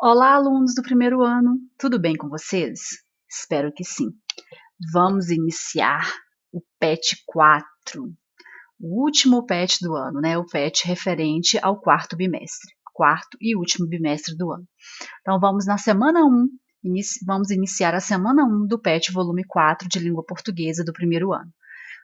Olá, alunos do primeiro ano, tudo bem com vocês? Espero que sim. Vamos iniciar o PET 4, o último PET do ano, né? O PET referente ao quarto bimestre, quarto e último bimestre do ano. Então, vamos na semana 1, vamos iniciar a semana 1 do PET volume 4 de língua portuguesa do primeiro ano.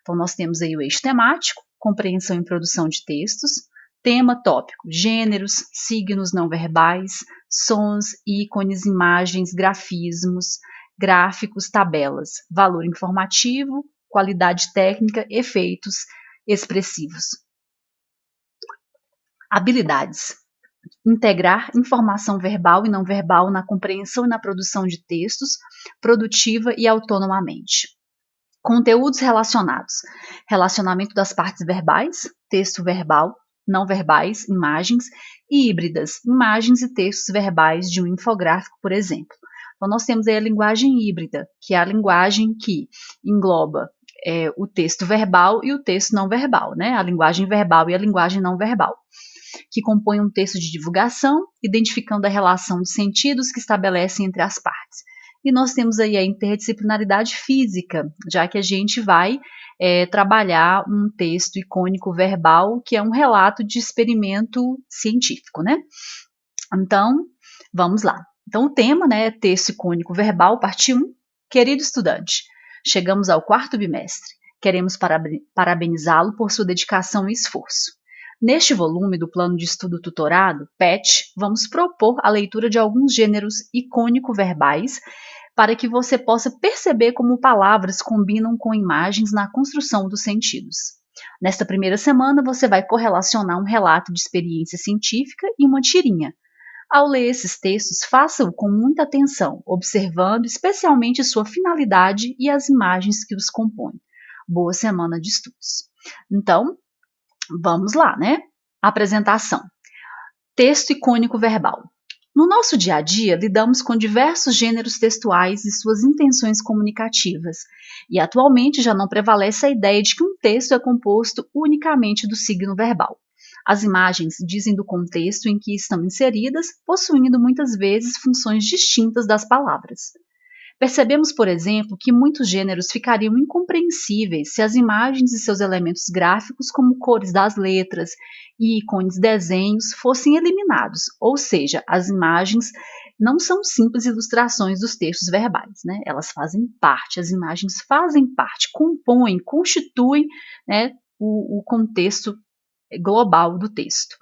Então, nós temos aí o eixo temático, compreensão e produção de textos, tema tópico, gêneros, signos não verbais, sons, ícones, imagens, grafismos, gráficos, tabelas, valor informativo, qualidade técnica, efeitos expressivos. Habilidades. Integrar informação verbal e não verbal na compreensão e na produção de textos, produtiva e autonomamente. Conteúdos relacionados: relacionamento das partes verbais, texto verbal, não verbais, imagens, e híbridas, imagens e textos verbais de um infográfico, por exemplo. Então, nós temos aí a linguagem híbrida, que é a linguagem que engloba o texto verbal e o texto não verbal, né? A linguagem verbal e a linguagem não verbal, que compõem um texto de divulgação, identificando a relação de sentidos que estabelecem entre as partes. E nós temos aí a interdisciplinaridade física, já que a gente vai trabalhar um texto icônico verbal, que é um relato de experimento científico, né? Então, vamos lá. Então, o tema, né, é texto icônico verbal, parte 1. Querido estudante, chegamos ao quarto bimestre. Queremos parabenizá-lo por sua dedicação e esforço. Neste volume do Plano de Estudo Tutorado, PET, vamos propor a leitura de alguns gêneros icônico-verbais para que você possa perceber como palavras combinam com imagens na construção dos sentidos. Nesta primeira semana, você vai correlacionar um relato de experiência científica e uma tirinha. Ao ler esses textos, faça-o com muita atenção, observando especialmente sua finalidade e as imagens que os compõem. Boa semana de estudos. Então, vamos lá, né? Apresentação. Texto icônico verbal. No nosso dia a dia, lidamos com diversos gêneros textuais e suas intenções comunicativas, e atualmente já não prevalece a ideia de que um texto é composto unicamente do signo verbal. As imagens dizem do contexto em que estão inseridas, possuindo muitas vezes funções distintas das palavras. Percebemos, por exemplo, que muitos gêneros ficariam incompreensíveis se as imagens e seus elementos gráficos, como cores das letras, ícones, desenhos, fossem eliminados, ou seja, as imagens não são simples ilustrações dos textos verbais, né? Elas fazem parte, as imagens fazem parte, compõem, constituem, né, o contexto global do texto.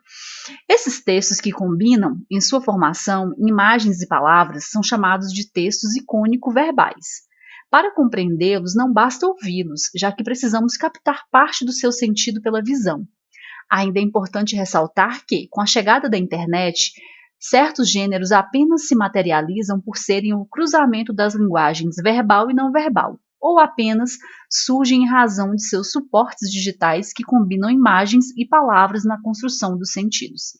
Esses textos que combinam, em sua formação, imagens e palavras são chamados de textos icônico-verbais. Para compreendê-los, não basta ouvi-los, já que precisamos captar parte do seu sentido pela visão. Ainda é importante ressaltar que, com a chegada da internet, certos gêneros apenas se materializam por serem o cruzamento das linguagens verbal e não verbal, ou apenas surgem em razão de seus suportes digitais que combinam imagens e palavras na construção dos sentidos.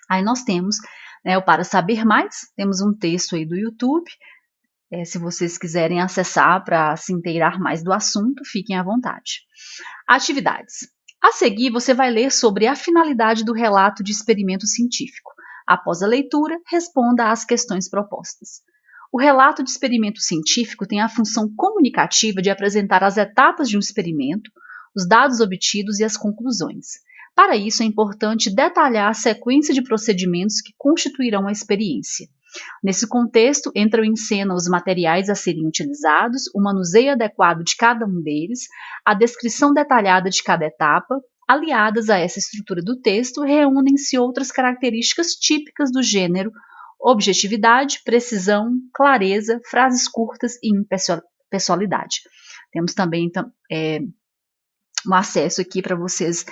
Aí nós temos, né, o Para Saber Mais, temos um texto aí do YouTube, se vocês quiserem acessar para se inteirar mais do assunto, fiquem à vontade. Atividades. A seguir, você vai ler sobre a finalidade do relato de experimento científico. Após a leitura, responda às questões propostas. O relato de experimento científico tem a função comunicativa de apresentar as etapas de um experimento, os dados obtidos e as conclusões. Para isso, é importante detalhar a sequência de procedimentos que constituirão a experiência. Nesse contexto, entram em cena os materiais a serem utilizados, o manuseio adequado de cada um deles, a descrição detalhada de cada etapa. Aliadas a essa estrutura do texto, reúnem-se outras características típicas do gênero: objetividade, precisão, clareza, frases curtas e impessoalidade. Temos também um acesso aqui para vocês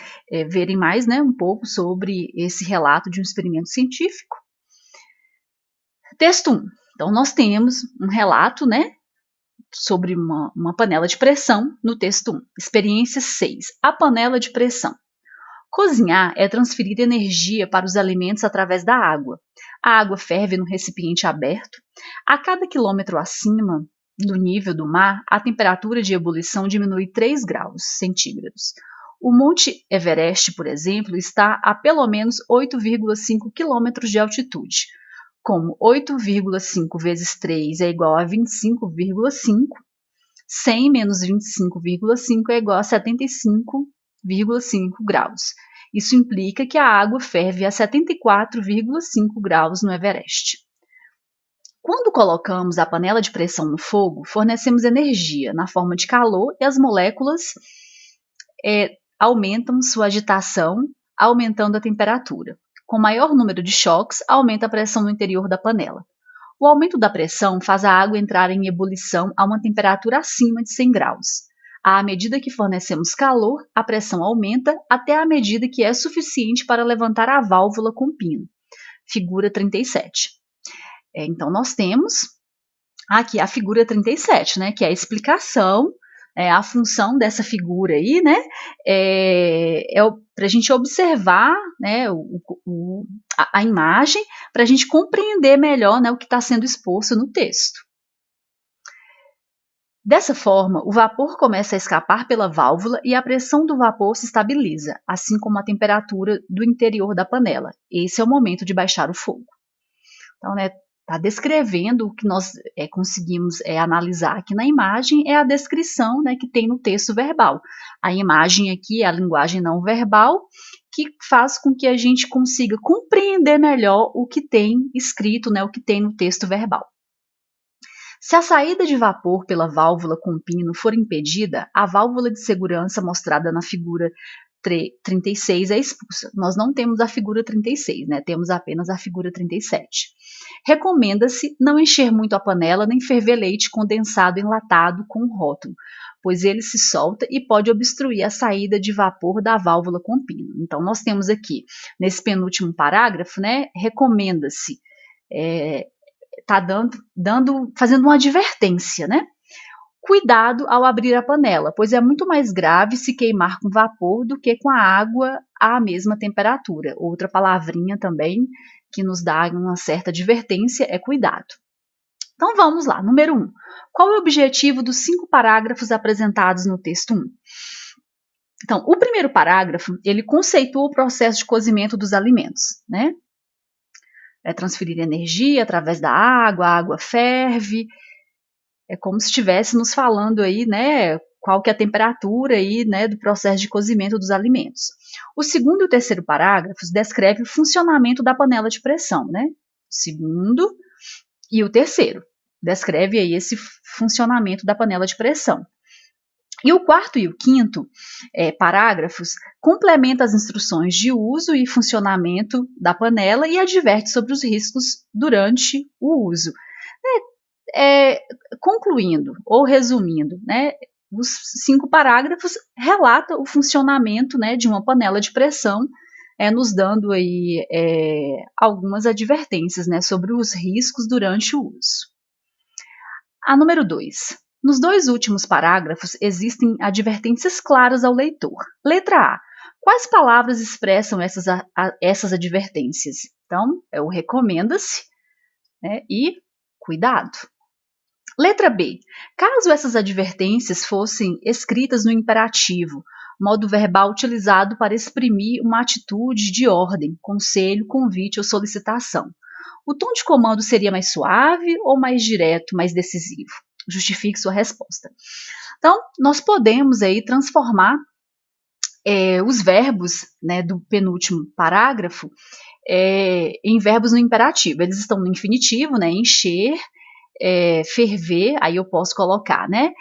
verem mais, né, um pouco sobre esse relato de um experimento científico. Texto 1. Então, nós temos um relato, né, sobre uma panela de pressão no texto 1. Experiência 6. A panela de pressão. Cozinhar é transferir energia para os alimentos através da água. A água ferve no recipiente aberto. A cada quilômetro acima do nível do mar, a temperatura de ebulição diminui 3 graus centígrados. O Monte Everest, por exemplo, está a pelo menos 8,5 quilômetros de altitude. como 8,5 vezes 3 é igual a 25,5, 100 menos 25,5 é igual a 75,5 graus. Isso implica que a água ferve a 74,5 graus no Everest. Quando colocamos a panela de pressão no fogo, fornecemos energia na forma de calor e as moléculas aumentam sua agitação, aumentando a temperatura. Com maior número de choques, aumenta a pressão no interior da panela. O aumento da pressão faz a água entrar em ebulição a uma temperatura acima de 100 graus. À medida que fornecemos calor, a pressão aumenta até a medida que é suficiente para levantar a válvula com pino. Figura 37. Então, nós temos aqui a figura 37, né, que é a explicação, a função dessa figura aí, né, para a gente observar, né, a imagem, para a gente compreender melhor, né, o que está sendo exposto no texto. Dessa forma, o vapor começa a escapar pela válvula e a pressão do vapor se estabiliza, assim como a temperatura do interior da panela. Esse é o momento de baixar o fogo. Então, né, está descrevendo o que nós conseguimos analisar aqui na imagem, é a descrição, né, que tem no texto verbal. A imagem aqui é a linguagem não verbal, que faz com que a gente consiga compreender melhor o que tem escrito, né, o que tem no texto verbal. Se a saída de vapor pela válvula com pino for impedida, a válvula de segurança mostrada na figura 36 é expulsa. Nós não temos a figura 36, né? Temos apenas a figura 37. Recomenda-se não encher muito a panela nem ferver leite condensado enlatado com rótulo, pois ele se solta e pode obstruir a saída de vapor da válvula com pino. Então, nós temos aqui, nesse penúltimo parágrafo, né? Recomenda-se, fazendo uma advertência, né? Cuidado ao abrir a panela, pois é muito mais grave se queimar com vapor do que com a água à mesma temperatura. Outra palavrinha também que nos dá uma certa advertência é cuidado. Então vamos lá, número 1. Qual é o objetivo dos 5 parágrafos apresentados no texto 1? Então, o primeiro parágrafo, ele conceitua o processo de cozimento dos alimentos, né? É transferir energia através da água, a água ferve. É como se estivéssemos falando aí, né, qual que é a temperatura aí, né, do processo de cozimento dos alimentos. O segundo e o terceiro parágrafos descrevem o funcionamento da panela de pressão, né? O segundo e o terceiro descreve aí esse funcionamento da panela de pressão. E o quarto e o quinto parágrafos complementam as instruções de uso e funcionamento da panela e adverte sobre os riscos durante o uso. Concluindo ou resumindo, né, os 5 parágrafos relatam o funcionamento, né, de uma panela de pressão, nos dando aí algumas advertências, né, sobre os riscos durante o uso. A número 2. Nos 2 últimos parágrafos existem advertências claras ao leitor. Letra A. Quais palavras expressam essas advertências? Então, é o recomenda-se, né, e cuidado. Letra B. Caso essas advertências fossem escritas no imperativo, modo verbal utilizado para exprimir uma atitude de ordem, conselho, convite ou solicitação, o tom de comando seria mais suave ou mais direto, mais decisivo? Justifique sua resposta. Então, nós podemos aí transformar os verbos, né, do penúltimo parágrafo em verbos no imperativo. Eles estão no infinitivo, né, encher, ferver, aí eu posso colocar, né?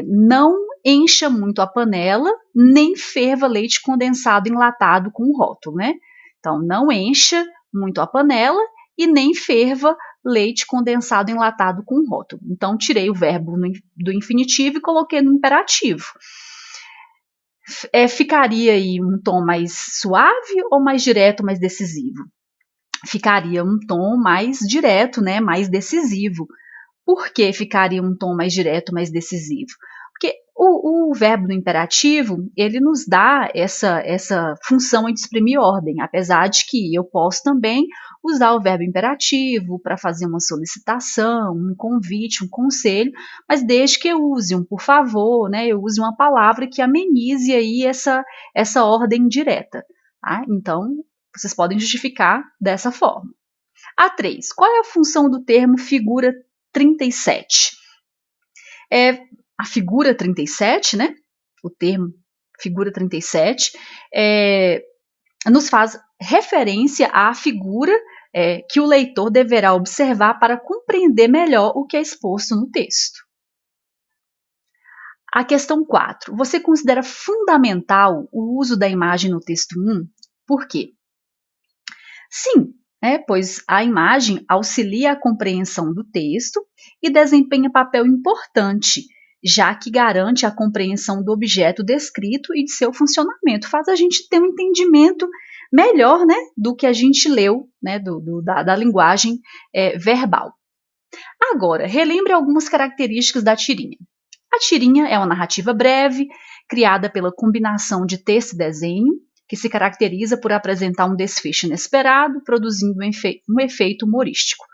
Não encha muito a panela, nem ferva leite condensado enlatado com rótulo, né? Então, não encha muito a panela e nem ferva leite condensado enlatado com rótulo. Então, tirei o verbo do infinitivo e coloquei no imperativo. Ficaria aí um tom mais suave ou mais direto, mais decisivo? Ficaria um tom mais direto, né? Mais decisivo. Por que ficaria um tom mais direto, mais decisivo? Porque o verbo no imperativo, ele nos dá essa função de exprimir ordem, apesar de que eu posso também usar o verbo imperativo para fazer uma solicitação, um convite, um conselho, mas desde que eu use um por favor, né, eu use uma palavra que amenize aí essa ordem direta. Tá? Então, vocês podem justificar dessa forma. A3. Qual é a função do termo figura 37? A figura 37, né? O termo figura 37 nos faz referência à figura que o leitor deverá observar para compreender melhor o que é exposto no texto. A questão 4. Você considera fundamental o uso da imagem no texto 1? Por quê? Sim, pois a imagem auxilia a compreensão do texto e desempenha papel importante, já que garante a compreensão do objeto descrito e de seu funcionamento. Faz a gente ter um entendimento melhor, do que a gente leu, da linguagem verbal. Agora, relembre algumas características da tirinha. A tirinha é uma narrativa breve, criada pela combinação de texto e desenho, que se caracteriza por apresentar um desfecho inesperado, produzindo um efeito humorístico.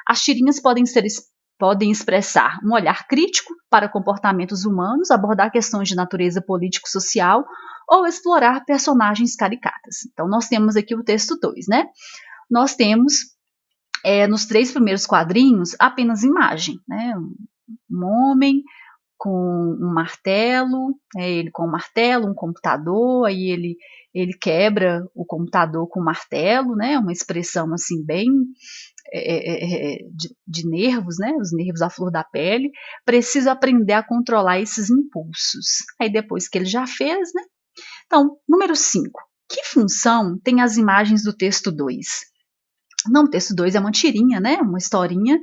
As tirinhas podem expressar um olhar crítico para comportamentos humanos, abordar questões de natureza político-social ou explorar personagens caricatas. Então, nós temos aqui o texto 2, né? Nós temos, nos 3 primeiros quadrinhos, apenas imagem, né? Um homem com um martelo, ele com um martelo, um computador, aí ele quebra o computador com o martelo, né? Uma expressão assim bem de nervos, né? Os nervos à flor da pele. Preciso aprender a controlar esses impulsos. Aí depois que ele já fez, né? Então, número 5. Que função tem as imagens do texto 2? Não, o texto 2 é uma tirinha, né? Uma historinha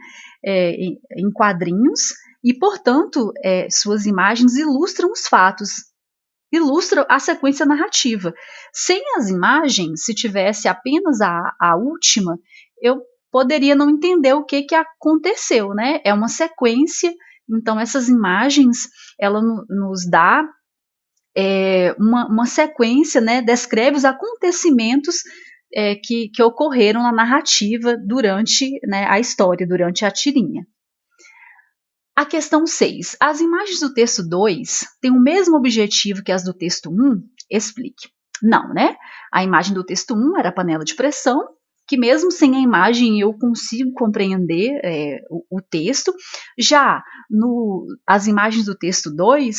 em quadrinhos e, portanto, suas imagens ilustram os fatos, ilustram a sequência narrativa. Sem as imagens, se tivesse apenas a última, eu poderia não entender o que aconteceu, né? É uma sequência, então essas imagens, ela nos dá uma sequência, né? Descreve os acontecimentos que ocorreram na narrativa durante, né, a história, durante a tirinha. A questão 6. As imagens do texto 2 têm o mesmo objetivo que as do texto 1? Explique. Não, né? A imagem do texto 1 era a panela de pressão, que mesmo sem a imagem eu consigo compreender o texto. Já as imagens do texto 2,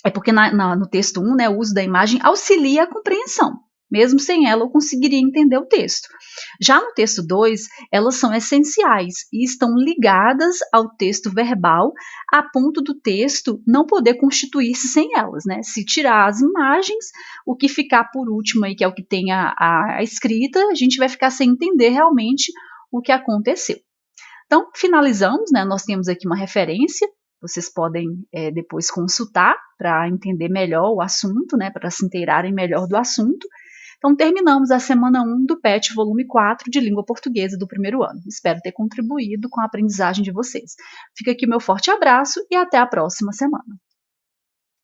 é porque no texto 1, né, o uso da imagem auxilia a compreensão. Mesmo sem ela, eu conseguiria entender o texto. Já no texto 2, elas são essenciais e estão ligadas ao texto verbal, a ponto do texto não poder constituir-se sem elas, né? Se tirar as imagens, o que ficar por último aí, que é o que tem a escrita, a gente vai ficar sem entender realmente o que aconteceu. Então, finalizamos, né? Nós temos aqui uma referência, vocês podem depois consultar para entender melhor o assunto, né? Para se inteirarem melhor do assunto. Então, terminamos a semana 1 do PET volume 4 de língua portuguesa do primeiro ano. Espero ter contribuído com a aprendizagem de vocês. Fica aqui meu forte abraço e até a próxima semana.